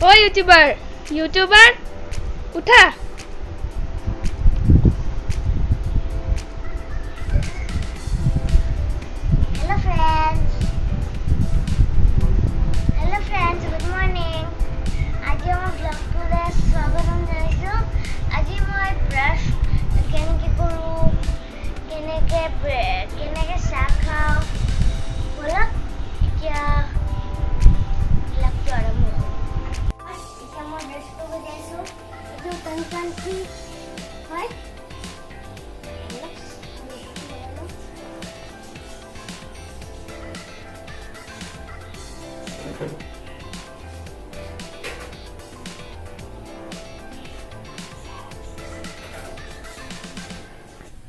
ओ YouTuber उठा Hello friends, good morning. আজি মই ব্লগটোলে স্বাগতম জনাইছো। আজি মই ব্ৰাছ কেনেকৈ কৰোঁ, কেনেকৈ চাহ খাওঁ বলক এতিয়া ব্লগটো আৰম্ভ কৰোঁ। এতিয়া মই ব্ৰাছ কৰিব যাইছোঁ। এইটো কাঞ্চনটি হয়।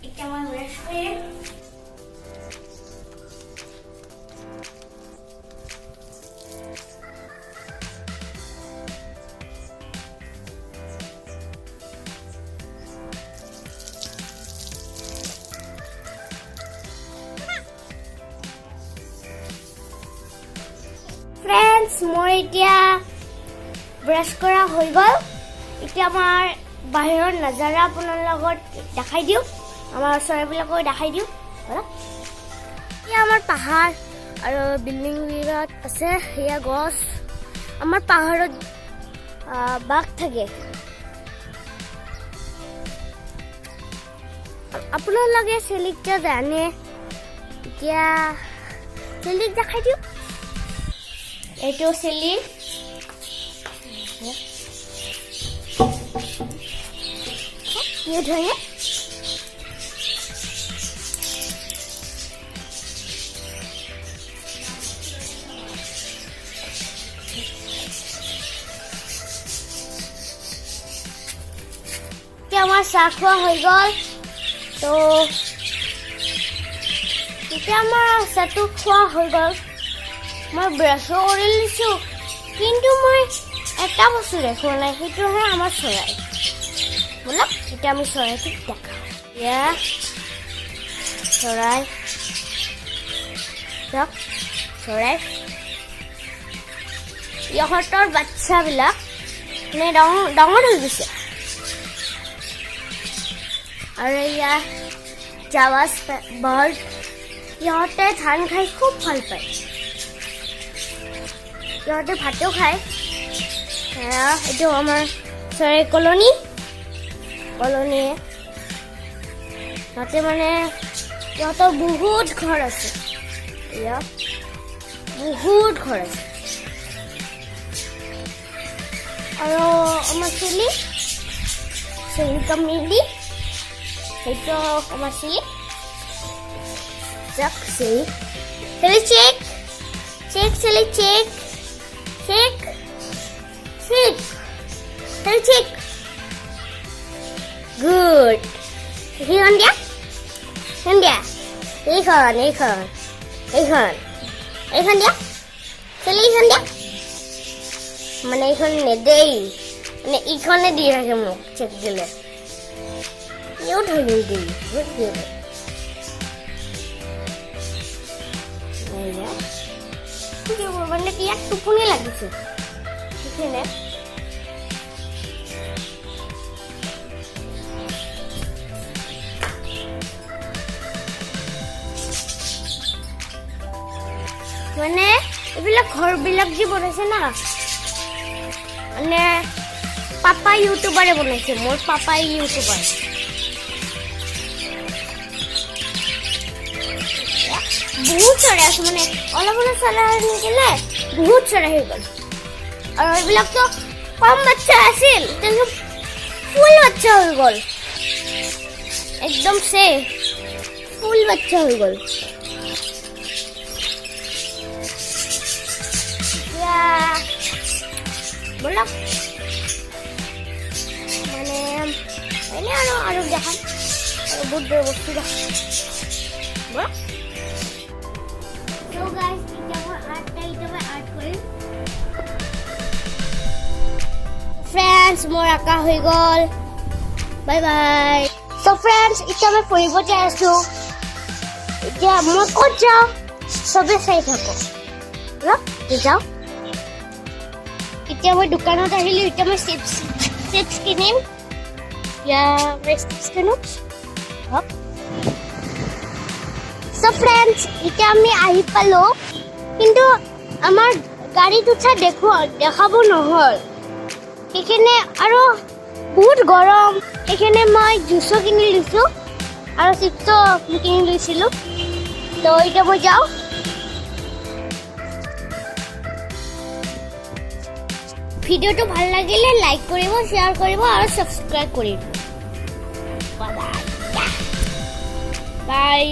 এতিয়া মই ব্ৰাছ কৰিম। ফ্ৰেণ্ডছ মই এতিয়া ব্ৰাছ কৰা হৈ গ'ল। এতিয়া আমাৰ বাহিৰৰ নজাৰা আপোনাৰ লগত দেখাই দিওঁ, আমাৰ চৰাইবিলাকো দেখাই দিওঁ। এতিয়া আমাৰ পাহাৰ আৰু বিল্ডিং বিলাক আছে, সেয়া গছ। আমাৰ পাহাৰত বাঘ থাকে। আপোনালোকে চেলিকটা জানে, এতিয়া চেলিক দেখাই দিওঁ। এইটো চেলি কি ধৰে আমাৰ চাহ খোৱা হৈ গ'ল। তো এতিয়া আমাৰ চাহটো খোৱা হৈ গ'ল। মই ব্ৰাছো কৰি লৈছোঁ, কিন্তু মই এটা বস্তু দেখোৱা নাই, সেইটোহে আমাৰ চৰাই। বলক এতিয়া আমি চৰাইটোক দেখাওঁ। এয়া চৰাই, চাওক চৰাই। ইহঁতৰ বাচ্চাবিলাক মানে ডাঙৰ হৈ গৈছে। আৰু এয়া জাৱাজ বাৰ্ড, ইহঁতে ধান খাই খুব ভাল পায়। ইহঁতে ভাতো খায়। এইটো আমাৰ চৰাই কলনী। সিহঁতে মানে ইহঁতৰ বহুত ঘৰ আছে, ইয়াত বহুত ঘৰ আছে। আৰু আমাৰ চেলি কামিলি, সেইটো আমাৰ চেলি চেক চেলি check check check check check good. সেইখন দিয়া, এইখন দিয়া, এইখন দিয়া চেলি, এইখন দিয়া। মানে এইখন নেদেই, মানে ইখনে দি থাকে মোক চেক দিলে। ইও ধৰি দেই মানে ইয়াত টোপনি লাগিছে সেইখিনি। মানে এইবিলাক ঘৰবিলাক যি বনাইছে না, মানে পাপা ইউটিউবাৰে বনাইছে। মোৰ পাপাই ইউটিউবাৰ। বহুত চৰাই আছে, মানে অলপ চৰাই নিদিলে বহুত চৰাই হৈ গ'ল। আৰু এইবিলাকতো কম বাচ্চা আছিল, তাৰপিছত ফুল বাচ্চা হৈ গ'ল, একদম ফুল বাচ্চা হৈ গ'ল। বলক মানে এনে আৰু দেখাম, আৰু বহুত বস্তু দেখাম। বলক So guys, এতিয়া মই আৰ্ট কৰিম। ফ্ৰেণ্ডছ মোৰ আঁকা হৈ গ'ল। Bye bye. So friends, এতিয়া মই ফুৰিব যাই আছো। এতিয়া মই ক'ত যাওঁ চবে চাই থাকো। যাওঁ এতিয়া মই দোকানত আহিলোঁ এতিয়া মই চিপছ কিনিম এতিয়া মই চিপছ কিনো চ' ফ্ৰেণ্ডছ এতিয়া আমি আহি পালোঁ কিন্তু আমাৰ গাড়ীত উঠা দেখাব নহ'ল সেইখিনি আৰু বহুত গৰম সেইখিনি মই জুচো কিনি লৈছোঁ আৰু চিপছো কিনি লৈছিলোঁ তো এতিয়া মই যাওঁ ভিডিঅ'টো ভাল লাগিলে লাইক কৰিব শ্বেয়াৰ কৰিব আৰু ছাবস্ক্ৰাইব কৰিব বাই